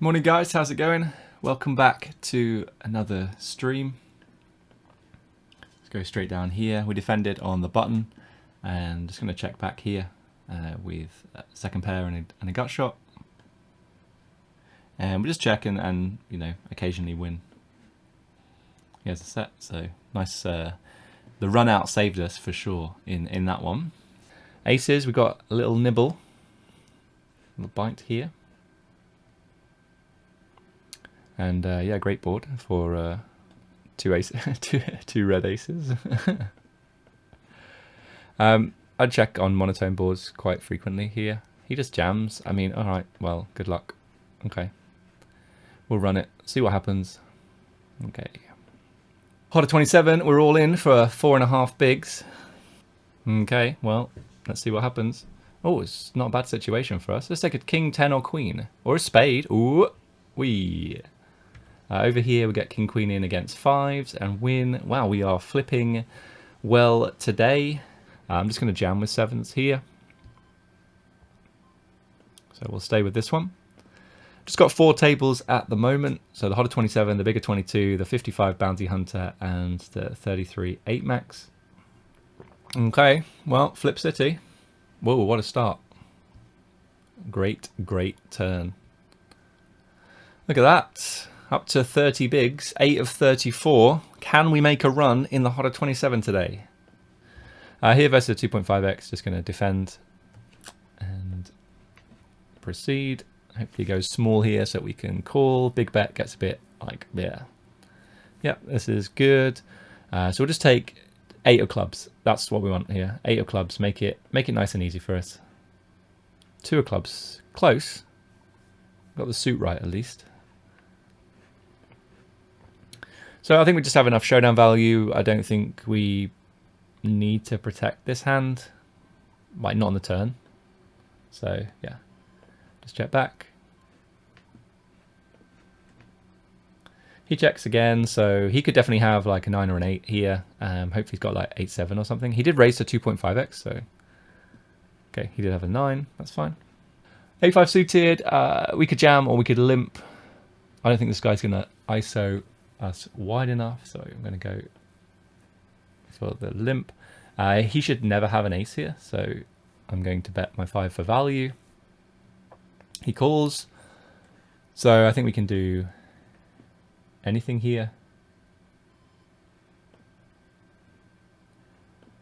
Morning guys, how's it going? Welcome back to another stream. Let's go straight down here. We defended on the button and just going to check back here with a second pair and a gut shot. And we just check and you know, occasionally win. Here's a set, so nice. The run out saved us for sure in that one. Aces, we got a little nibble, a little bite here. And yeah, great board for two red aces. I'd check on monotone boards quite frequently here. He just jams. I mean, all right, well, good luck. Okay, we'll run it, see what happens. Okay. Hot at 27, we're all in for 4.5 bigs. Okay, well, let's see what happens. Oh, it's not a bad situation for us. Let's take a king, 10 or queen. Or a spade. Ooh, wee. Over here we get king queen in against fives and win. Wow, we are flipping well today. I'm just going to jam with sevens here. So we'll stay with this one. Just got 4 tables at the moment. So the hotter 27, the bigger 22, the 55 bounty hunter, and the 33 8 max. Okay, well, flip city. Whoa, what a start. Great turn. Look at that. Up to 30 bigs, 8 of 34. Can we make a run in the hotter 27 today? Here versus 2.5x, just going to defend and proceed. Hopefully goes small here so we can call. Big bet gets a bit like, yeah. Yep, this is good. So we'll just take 8 of clubs. That's what we want here. 8 of clubs, make it nice and easy for us. 2 of clubs, close. Got the suit right at least. So I think we just have enough showdown value. I don't think we need to protect this hand. Like, not on the turn. So, yeah. Just check back. He checks again, so he could definitely have like a 9 or an 8 here. Hopefully he's got like 8-7 or something. He did raise to 2.5x, so... Okay, he did have a 9. That's fine. A5 suited. We could jam or we could limp. I don't think this guy's going to ISO us wide enough, so I'm going to go for the limp. He should never have an ace here, so I'm going to bet my 5 for value. He calls, so I think we can do anything here.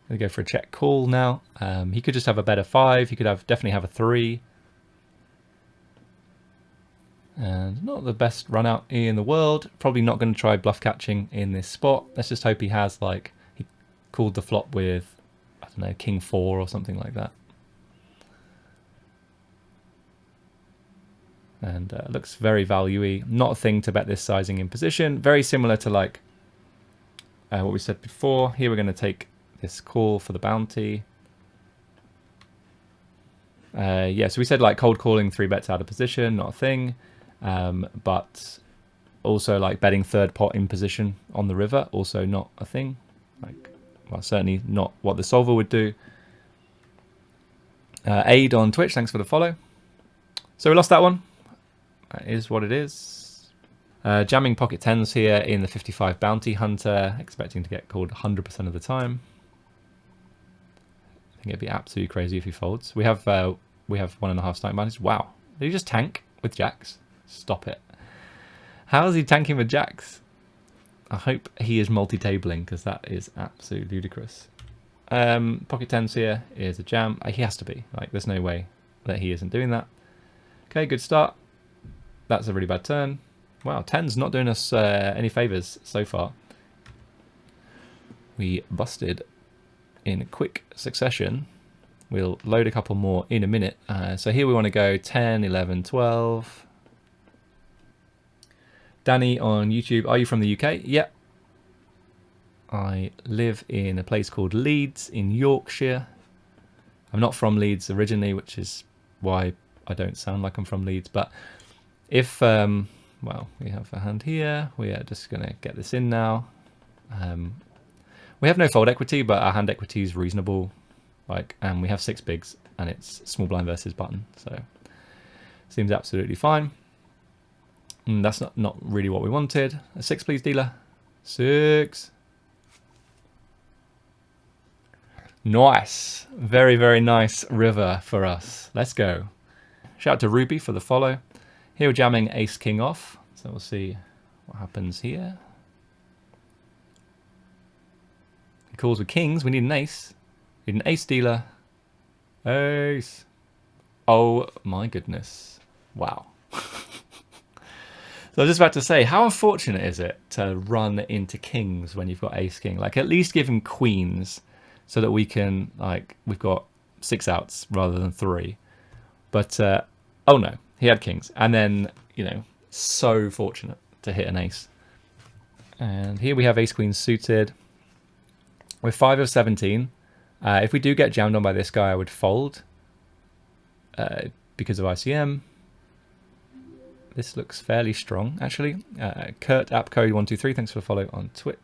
I'm going to go for a check call now. He could just have a better 5. He could definitely have a 3. And not the best run out in the world. Probably not going to try bluff catching in this spot. Let's just hope he has, like, he called the flop with, I don't know, king 4 or something like that. And looks very value-y. Not a thing to bet this sizing in position. Very similar to like what we said before. Here we're going to take this call for the bounty. Yeah, so we said like cold calling 3 bets out of position, not a thing. But also like betting third pot in position on the river, also not a thing. Like, well, certainly not what the solver would do. Aid on Twitch, thanks for the follow. So we lost that one. That is what it is. Jamming pocket 10s here in the 55 bounty hunter, expecting to get called 100% of the time. I think it'd be absolutely crazy if he folds. We have 1.5 stack bounties. Wow, did he just tank with jacks? Stop it. How is he tanking with jacks? I hope he is multi-tabling because that is absolutely ludicrous. Pocket 10s here is a jam. He has to be. Like, there's no way that he isn't doing that. Okay, good start. That's a really bad turn. Wow, 10's not doing us any favors so far. We busted in quick succession. We'll load a couple more in a minute. So here we want to go 10, 11, 12. Danny on YouTube, are you from the UK? Yep. I live in a place called Leeds in Yorkshire. I'm not from Leeds originally, which is why I don't sound like I'm from Leeds. But if, well, we have a hand here. We are just going to get this in now. We have no fold equity, but our hand equity is reasonable. Like, and we have 6 bigs, and it's small blind versus button, so seems absolutely fine. That's not really what we wanted. A 6, please, dealer. 6. Nice. Very, very nice river for us. Let's go. Shout out to Ruby for the follow. Here we're jamming ace king off. So we'll see what happens here. He calls with kings. We need an ace. We need an ace dealer. Ace. Oh my goodness. Wow. So I was just about to say, how unfortunate is it to run into kings when you've got ace king? Like, at least give him queens so that we can, like, we've got 6 outs rather than 3. But, oh no, he had kings. And then, you know, so fortunate to hit an ace. And here we have ace queen suited. We're 5 of 17. If we do get jammed on by this guy, I would fold because of ICM. This looks fairly strong, actually. Kurt Appcode123, thanks for the follow on Twitch.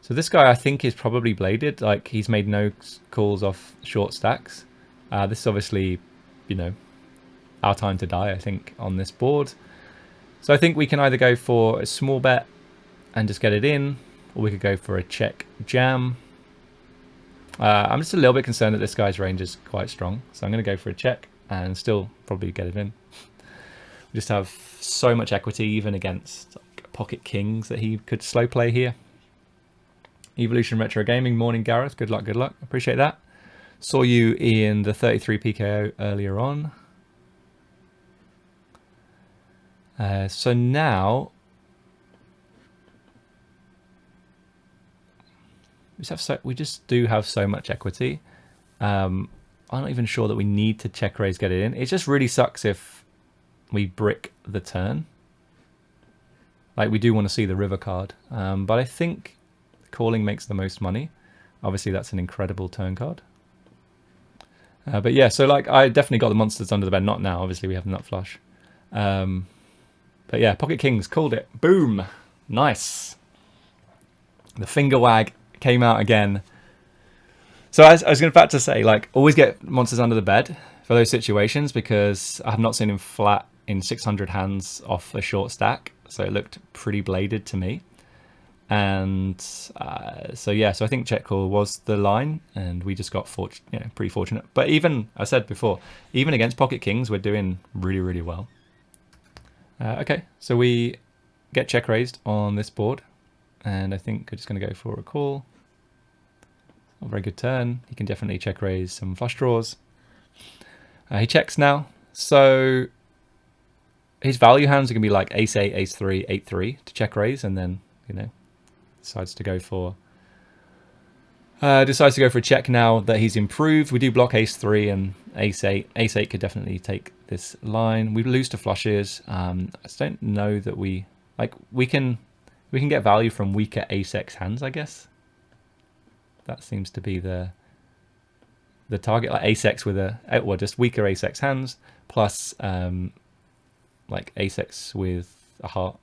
So this guy, I think, is probably bladed. Like, he's made no calls off short stacks. This is obviously, you know, our time to die, I think, on this board. So I think we can either go for a small bet and just get it in, or we could go for a check jam. I'm just a little bit concerned that this guy's range is quite strong. So I'm going to go for a check and still probably get it in. We just have so much equity, even against like, pocket kings, that he could slow play here. Evolution Retro Gaming, morning Gareth, good luck, appreciate that. Saw you in the 33 PKO earlier on. So now we just do have so much equity. I'm not even sure that we need to check raise, get it in. It just really sucks if we brick the turn. Like, we do want to see the river card, but I think calling makes the most money. Obviously that's an incredible turn card. But yeah, so like, I definitely got the monsters under the bed. Not now, obviously we have the nut flush. But yeah, pocket kings, called it. Boom. Nice. The finger wag came out again. So I was about to say, like, always get monsters under the bed for those situations, because I have not seen him flat in 600 hands off a short stack. So it looked pretty bladed to me. And so yeah, so I think check call was the line, and we just got pretty fortunate. But even, I said before, even against pocket kings, we're doing really, really well. Okay, so we get check raised on this board, and I think we're just going to go for a call. A very good turn. He can definitely check raise some flush draws. He checks now, so his value hands are going to be like ace 8, ace 3, 8-3 to check raise, and then, you know, decides to go for a check now that he's improved. We do block ace 3 and ace 8. Ace 8 could definitely take this line. We lose to flushes. I just don't know that we can get value from weaker ace X hands, I guess. That seems to be the target, like ace X with just weaker ace X hands plus like ace X with a heart.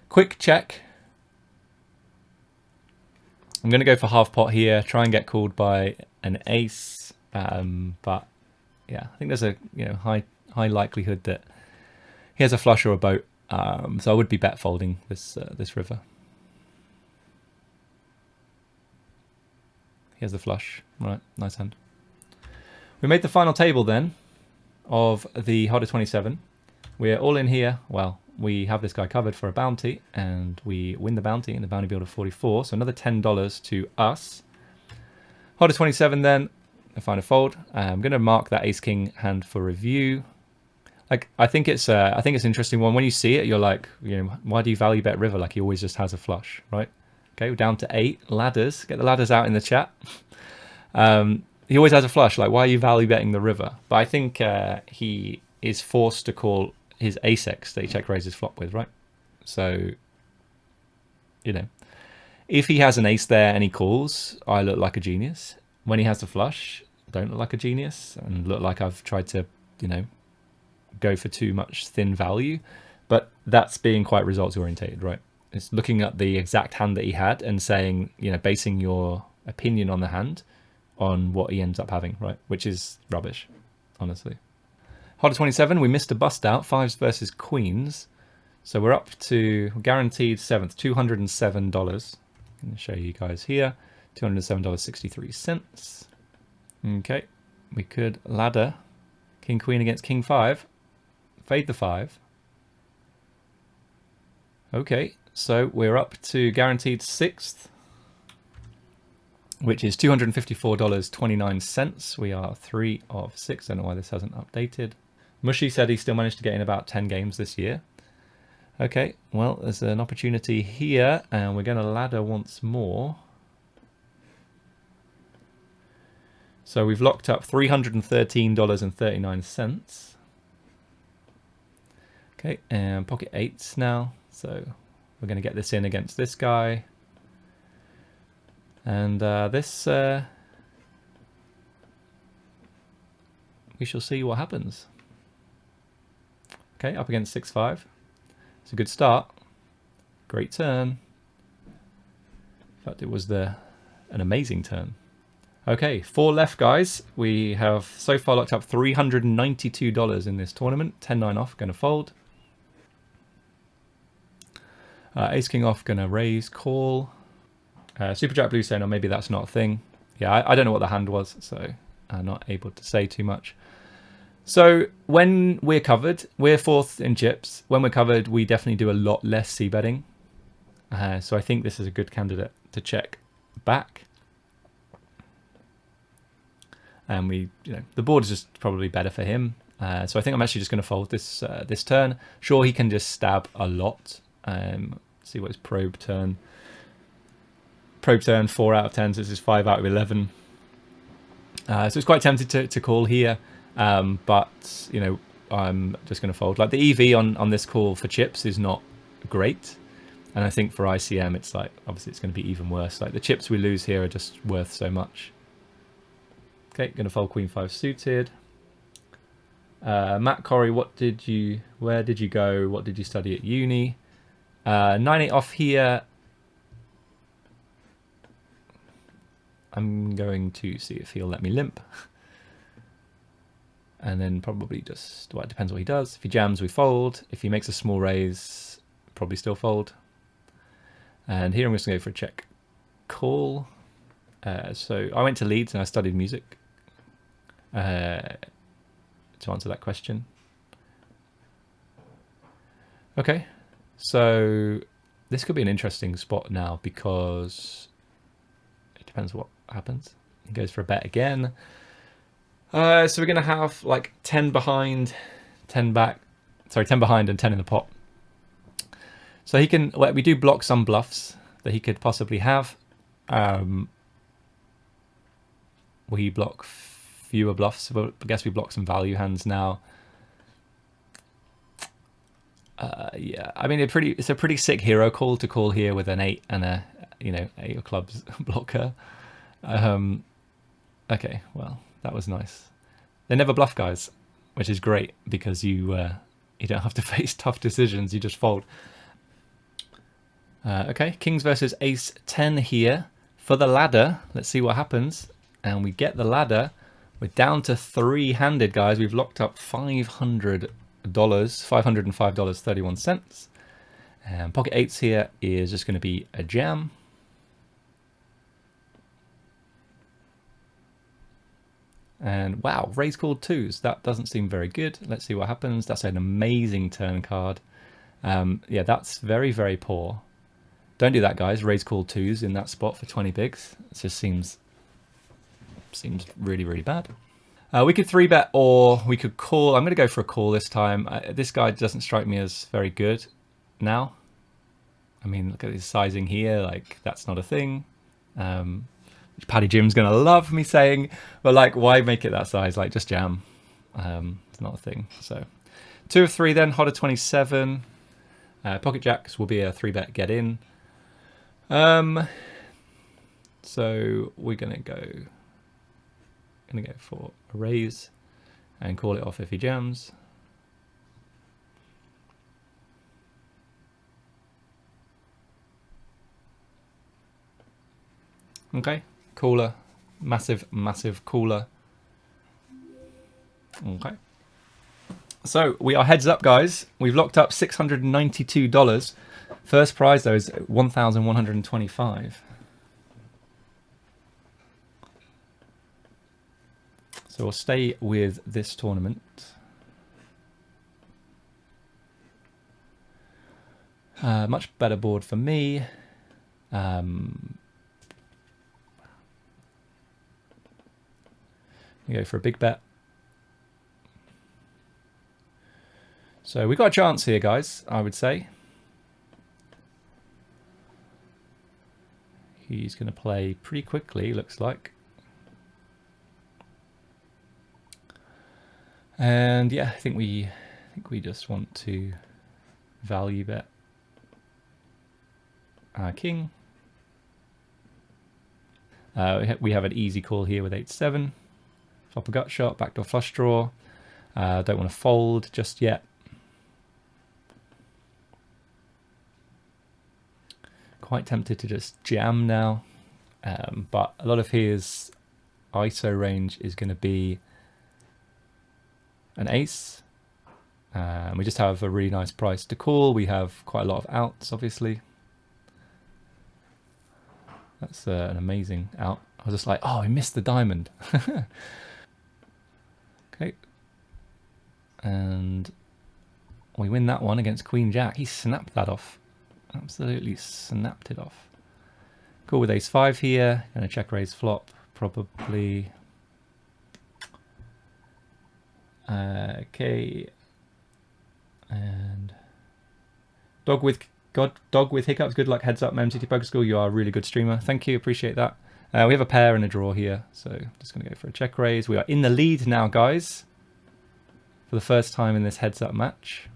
Quick check. I'm going to go for half pot here, try and get called by an ace, but yeah, I think there's a high likelihood that he has a flush or a boat, so I would be bet folding this river. He has the flush. Right, nice hand. We made the final table then of the Harder 27. We're all in here. Well, we have this guy covered for a bounty, and we win the bounty in the bounty build of 44. So another $10 to us. Harder 27 then. I find a fold. I'm going to mark that ace king hand for review. Like, I think it's an interesting one. When you see it, you're like, why do you value bet river? Like, he always just has a flush, right? Okay, we're down to 8 ladders. Get the ladders out in the chat. He always has a flush. Like, why are you value betting the river? But I think he is forced to call his ace X that he check raises flop with, right? So, if he has an ace there and he calls, I look like a genius. When he has the flush, I don't look like a genius and look like I've tried to, go for too much thin value. But that's being quite results orientated, right? It's looking at the exact hand that he had and saying, basing your opinion on the hand on what he ends up having, right? Which is rubbish, honestly. Hot 27, we missed a bust out, 5s versus queens. So we're up to guaranteed 7th, $207. I'm going to show you guys here, $207.63. Okay, we could ladder king queen against king 5, fade the 5. Okay, so we're up to guaranteed 6th, which is $254.29. We are 3 of 6. I don't know why this hasn't updated. Mushy said he still managed to get in about 10 games this year. Okay, well, there's an opportunity here, and we're going to ladder once more. So we've locked up $313.39. Okay, and pocket 8s now. So we're going to get this in against this guy. And this, we shall see what happens. Okay, up against 6-5. It's a good start. Great turn. In fact, it was an amazing turn. Okay, 4 left, guys. We have so far locked up $392 in this tournament. 10-9 off, going to fold. Ace King off, going to raise, call. Super Jack Blue saying, oh, maybe that's not a thing. Yeah, I don't know what the hand was, so I'm not able to say too much. So when we're covered, we're 4th in chips. When we're covered, we definitely do a lot less c-betting. So I think this is a good candidate to check back. And the board is just probably better for him. So I think I'm actually just going to fold this this turn. Sure, he can just stab a lot. See what his probe turn. Probe turn 4 out of 10. So this is 5 out of 11. So it's quite tempted to call here. But I'm just going to fold. Like the EV on this call for chips is not great, and I think for ICM it's like obviously it's going to be even worse. Like the chips we lose here are just worth so much. Okay, going to fold Queen 5 suited. Matt Corey, where did you go? What did you study at uni? 9-8 off here. I'm going to see if he'll let me limp. And then probably just, well, it depends what he does. If he jams, we fold. If he makes a small raise, probably still fold. And here I'm just going to go for a check call. So I went to Leeds and I studied music to answer that question. Okay, so this could be an interesting spot now because it depends what happens. He goes for a bet again. So we're going to have like 10 behind, 10 back. Sorry, 10 behind and 10 in the pot. So he can, well, we do block some bluffs that he could possibly have. We block fewer bluffs, but I guess we block some value hands now. Yeah, I mean, it's a pretty sick hero call to call here with an 8 and a, 8 of clubs blocker. Okay, well, that was nice. They never bluff, guys, which is great because you don't have to face tough decisions. You just fold. Okay, Kings versus Ace 10 here for the ladder. Let's see what happens. And we get the ladder. We're down to 3-handed, guys. We've locked up $500, $505.31. And pocket 8s here is just going to be a jam. And wow, raise called 2s. That doesn't seem very good. Let's see what happens. That's an amazing turn card. Yeah, that's very, very poor. Don't do that, guys. Raise called 2s in that spot for 20 bigs. It just seems really, really bad. We could 3-bet or we could call. I'm going to go for a call this time. This guy doesn't strike me as very good now. I mean, look at his sizing here. Like, that's not a thing. Paddy Jim's going to love me saying, but like, why make it that size? Like, just jam. It's not a thing. So 2 of 3 then, Hodder 27. Pocket jacks will be a 3-bet get in. So we're going to go for a raise and call it off if he jams. Okay, cooler, massive cooler. Okay. So we are heads up, guys. We've locked up $692. First prize though is 1,125. So we'll stay with this tournament. Much better board for me. We go for a big bet. So we got a chance here, guys, I would say. He's going to play pretty quickly, looks like. And yeah, I think we just want to value bet our king. We have an easy call here with 8-7. Flop a gut shot, backdoor flush draw. Don't want to fold just yet. Quite tempted to just jam now, but a lot of his ISO range is going to be an ace. We just have a really nice price to call. We have quite a lot of outs, obviously. That's an amazing out. I was just like, oh, I missed the diamond. Okay. And we win that one against Queen Jack. He snapped that off. Absolutely snapped it off. Cool with ace-5 here. Gonna check raise flop, probably. Okay. And dog with hiccups. Good luck. Heads up, MTT Poker School. You are a really good streamer. Thank you. Appreciate that. We have a pair and a draw here, so I'm just gonna go for a check raise. We are in the lead now, guys, for the first time in this heads up match.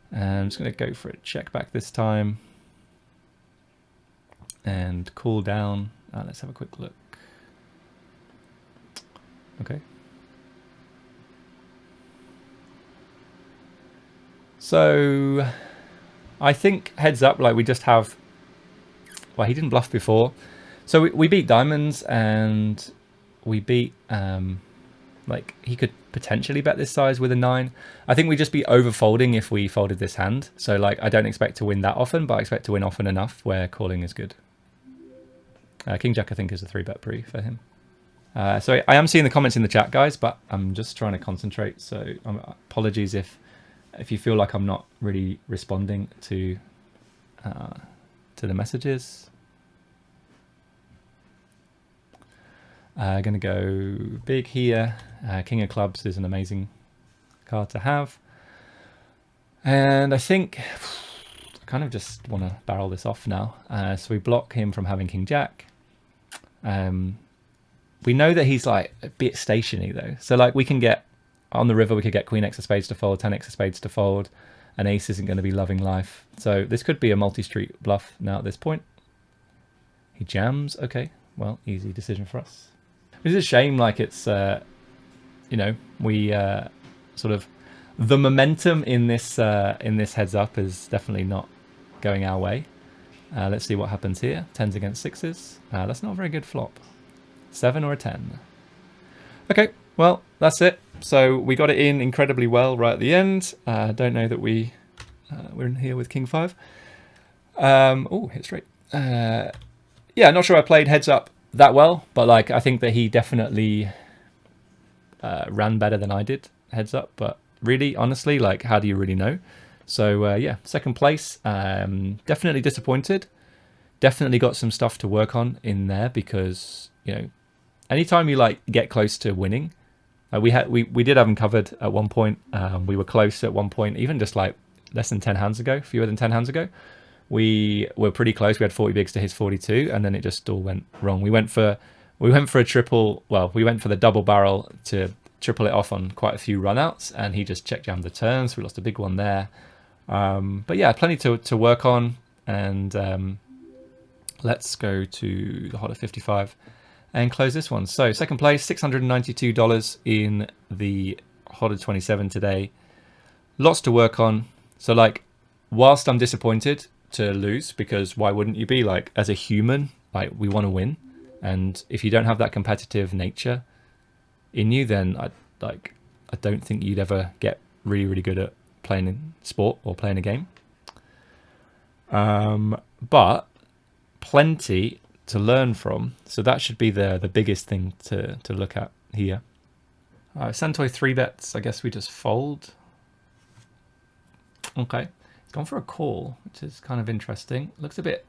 And I'm just going to go for a check back this time and cool down. Let's have a quick look. Okay. So I think heads up, like we just have, well, he didn't bluff before. So we beat diamonds and we beat, like he could potentially bet this size with a 9. I think we'd just be over folding if we folded this hand. So like I don't expect to win that often, but I expect to win often enough where calling is good. King Jack I think is a 3-bet pre for him. So I am seeing the comments in the chat, guys, but I'm just trying to concentrate. So apologies if you feel like I'm not really responding to the messages. Going to go big here. King of Clubs is an amazing card to have. And I think I kind of just want to barrel this off now. So we block him from having King Jack. We know that he's like a bit stationary though. So like we can get on the river, we could get Queen X of Spades to fold, 10 X of Spades to fold. An ace isn't going to be loving life. So this could be a multi-street bluff now at this point. He jams. Okay, well, easy decision for us. It's a shame, like it's, you know, we sort of, the momentum in this heads up is definitely not going our way. Let's see what happens here. 10s against 6s. That's not a very good flop. 7 or a 10. Okay, well, that's it. So we got it in incredibly well right at the end. Don't know that we're in here with King 5. Oh, hit straight. Yeah, not sure I played heads up that well, but like I think that he definitely ran better than I did heads up. But really, honestly, like how do you really know? So yeah, second place. Definitely disappointed. Definitely got some stuff to work on in there because, you know, anytime you like get close to winning, we did have him covered at one point. We were close at one point, even just like less than 10 hands ago, fewer than 10 hands ago. We were pretty close. We had 40 bigs to his 42, and then it just all went wrong. We went for a triple. Well, we went for the double barrel to triple it off on quite a few runouts, and he just check jammed the turn, so we lost a big one there. But yeah, plenty to work on, and let's go to the Hot of 55 and close this one. So second place, $692 in the Hot of 27 today. Lots to work on. So like, whilst I'm disappointed to lose, because why wouldn't you be? Like, as a human, like we want to win, and if you don't have that competitive nature in you, then I don't think you'd ever get really, really good at playing in sport or playing a game. But plenty to learn from. So that should be the biggest thing to look at here. Santoy 3-bets, I guess we just fold. Okay, he's gone for a call, which is kind of interesting. Looks a bit...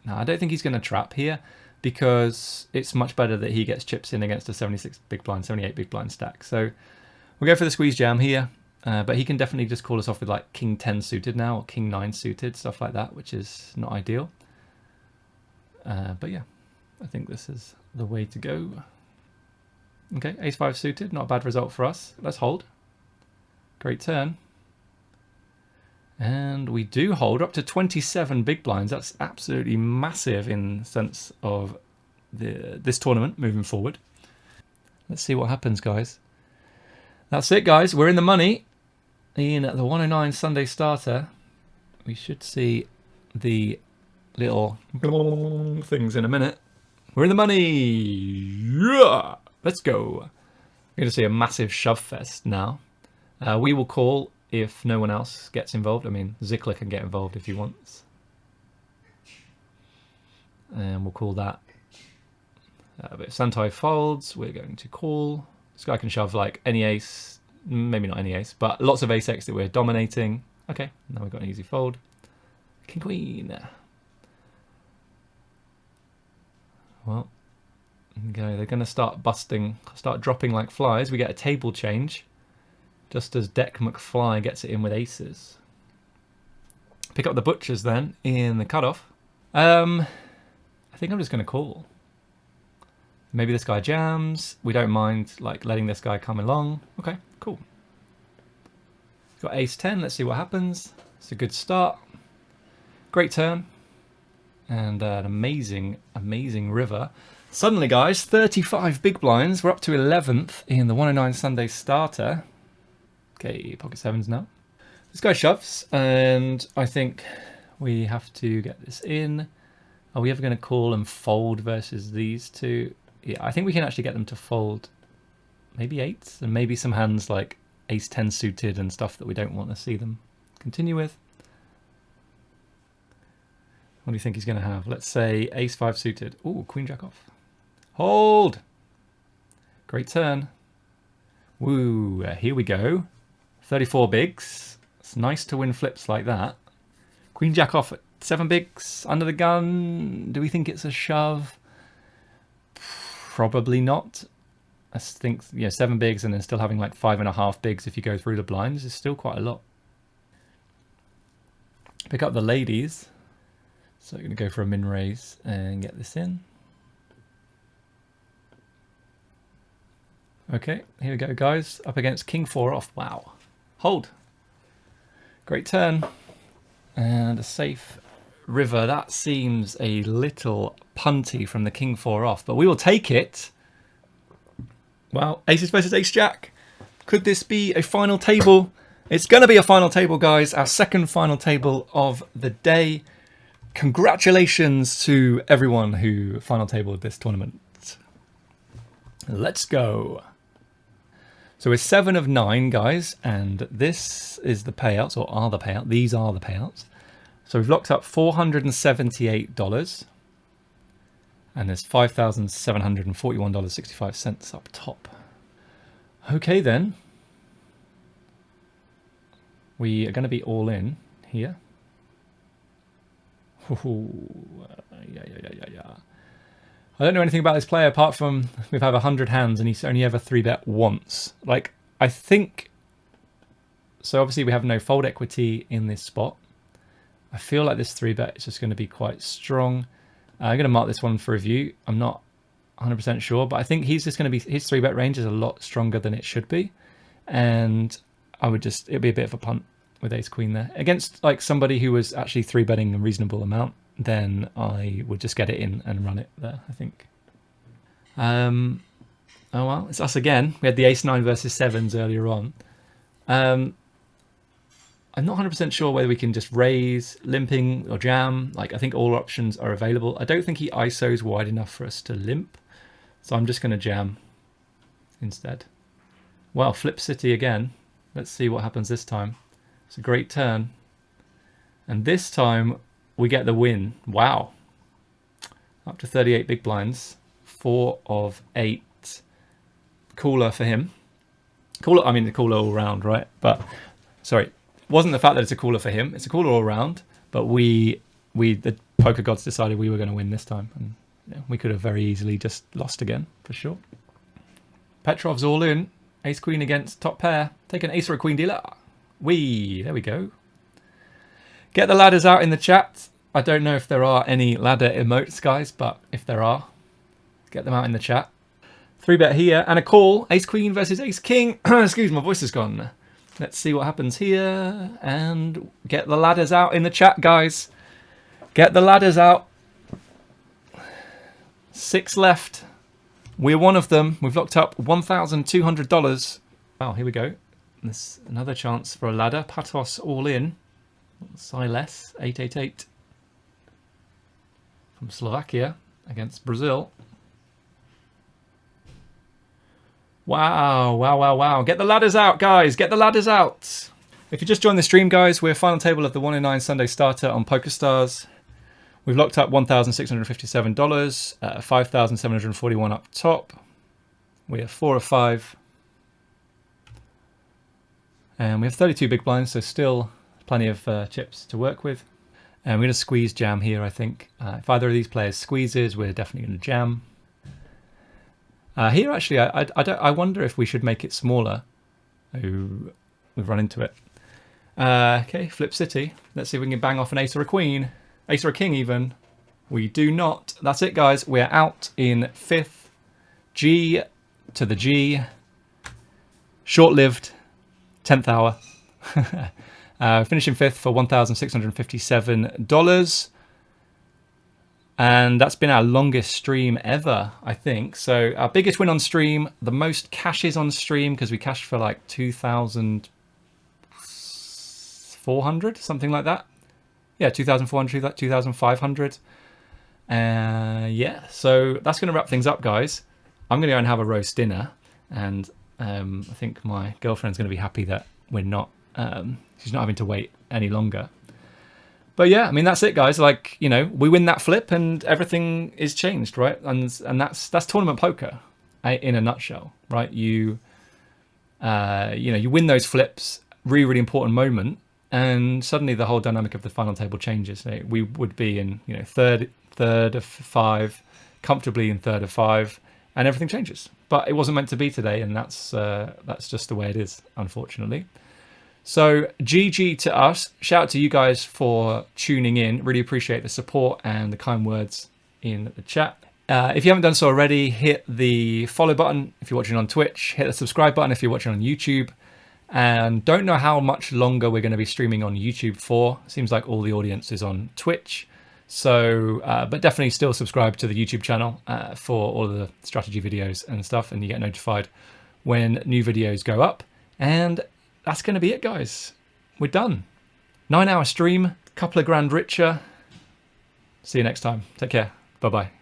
No, I don't think he's going to trap here because it's much better that he gets chips in against a 76 big blind, 78 big blind stack. So we'll go for the squeeze jam here, but he can definitely just call us off with like King 10 suited now, or King 9 suited, stuff like that, which is not ideal. But yeah, I think this is the way to go. Okay, ace 5 suited, not a bad result for us. Let's hold. Great turn. And we do hold up to 27 big blinds. That's absolutely massive in the sense of this tournament moving forward. Let's see what happens, guys. That's it, guys. We're in the money in the 109 Sunday starter. We should see the little things in a minute. We're in the money. Yeah! Let's go. We're going to see a massive shove fest now. We will call if no one else gets involved. I mean, Zickler can get involved if he wants. And we'll call that. But if Santoy folds, we're going to call. This guy can shove like any ace. Maybe not any ace, but lots of ace-x that we're dominating. Okay, now we've got an easy fold. King Queen. Well, okay, they're going to start dropping like flies. We get a table change. Just as Deck McFly gets it in with aces. Pick up the butchers then in the cutoff. I think I'm just going to call. Maybe this guy jams. We don't mind like letting this guy come along. Okay, cool. Got ace 10. Let's see what happens. It's a good start. Great turn. And an amazing, amazing river. Suddenly, guys, 35 big blinds. We're up to 11th in the 109 Sunday starter. Okay, pocket sevens now. This guy shoves, and I think we have to get this in. Are we ever going to call and fold versus these two? Yeah, I think we can actually get them to fold maybe eights, and maybe some hands like ace 10 suited and stuff that we don't want to see them continue with. What do you think he's going to have? Let's say ace 5 suited. Ooh, queen jack off. Hold! Great turn. Woo, here we go. 34 bigs. It's nice to win flips like that. Queen jack off at 7 bigs under the gun. Do we think it's a shove? Probably not. I think 7 bigs and then still having like 5.5 bigs if you go through the blinds is still quite a lot. Pick up the ladies. So we're going to go for a min raise and get this in. Okay, here we go, guys. Up against King 4 off. Wow. Hold. Great turn. And a safe river. That seems a little punty from the King 4 off, but we will take it. Wow. Aces versus Ace Jack. Could this be a final table? It's going to be a final table, guys. Our second final table of the day. Congratulations to everyone who final tabled this tournament. Let's go. So we're 7 of 9, guys, and this is the payouts, or are the payouts. These are the payouts. So we've locked up $478, and there's $5,741.65 up top. Okay, then. We are going to be all in here. Yeah. I don't know anything about this player apart from we've had 100 hands and he's only ever 3-bet once. Like, I think... So obviously we have no fold equity in this spot. I feel like this 3-bet is just going to be quite strong. I'm going to mark this one for review. I'm not 100% sure, but I think he's just going to be... His 3-bet range is a lot stronger than it should be. And I would just... It'd be a bit of a punt with ace-queen there. Against like somebody who was actually 3-betting a reasonable amount, then I would just get it in and run it there, I think. Oh well, it's us again. We had the ace-9 versus 7s earlier on. I'm not 100% sure whether we can just raise, limping, or jam. Like, I think all options are available. I don't think he ISOs wide enough for us to limp, so I'm just going to jam instead. Well, Flip City again. Let's see what happens this time. It's a great turn. And this time we get the win. Wow. Up to 38 big blinds. 4 of 8. Cooler for him. Cooler, I mean the cooler all round, right? But, sorry, it wasn't the fact that it's a cooler for him. It's a cooler all round. But the poker gods decided we were going to win this time. And yeah, we could have very easily just lost again, for sure. Petrov's all in. Ace Queen against top pair. Take an ace or a queen dealer. There we go. Get the ladders out in the chat. I don't know if there are any ladder emotes, guys, but if there are, get them out in the chat. 3-bet here and a call. Ace Queen versus Ace King. Excuse me, my voice is gone. Let's see what happens here. And get the ladders out in the chat, guys. Get the ladders out. 6 left. We're one of them. We've locked up $1,200. Wow, here we go. There's another chance for a ladder. Patos all in. Siles, 888. From Slovakia against Brazil. Wow, wow, wow, wow. Get the ladders out, guys. Get the ladders out. If you just joined the stream, guys, we're final table of the 1 in 9 Sunday starter on PokerStars. We've locked up $1,657, $5,741 up top. We have 4 of 5. And we have 32 big blinds, so still plenty of chips to work with. And we're going to squeeze jam here, I think. If either of these players squeezes, we're definitely going to jam. Here, actually, I wonder if we should make it smaller. Ooh, we've run into it. Okay, Flip City. Let's see if we can bang off an ace or a queen. Ace or a king, even. We do not. That's it, guys. We're out in 5th. G to the G. Short-lived. 10th hour. Finishing 5th for $1,657. And that's been our longest stream ever, I think. So our biggest win on stream, the most cashes on stream, because we cashed for like 2,400, something like that. Yeah, 2,400, 2,500. Yeah, so that's going to wrap things up, guys. I'm going to go and have a roast dinner. And I think my girlfriend's going to be happy that we're not, she's not having to wait any longer. But yeah, I mean, that's it, guys. Like, you know, we win that flip and everything is changed, right? And that's tournament poker in a nutshell, right? You know, you win those flips, really, really important moment, and suddenly the whole dynamic of the final table changes. We would be in, you know, third of 5, comfortably in 3rd of 5, and everything changes. But it wasn't meant to be today, and that's just the way it is, unfortunately. So GG to us. Shout out to you guys for tuning in. Really appreciate the support and the kind words in the chat. If you haven't done so already, hit the follow button if you're watching on Twitch. Hit the subscribe button if you're watching on YouTube. And don't know how much longer we're going to be streaming on YouTube for. Seems like all the audience is on Twitch. So, but definitely still subscribe to the YouTube channel for all of the strategy videos and stuff. And you get notified when new videos go up. And that's going to be it, guys. We're done. 9-hour stream, couple of grand richer. See you next time. Take care. Bye-bye.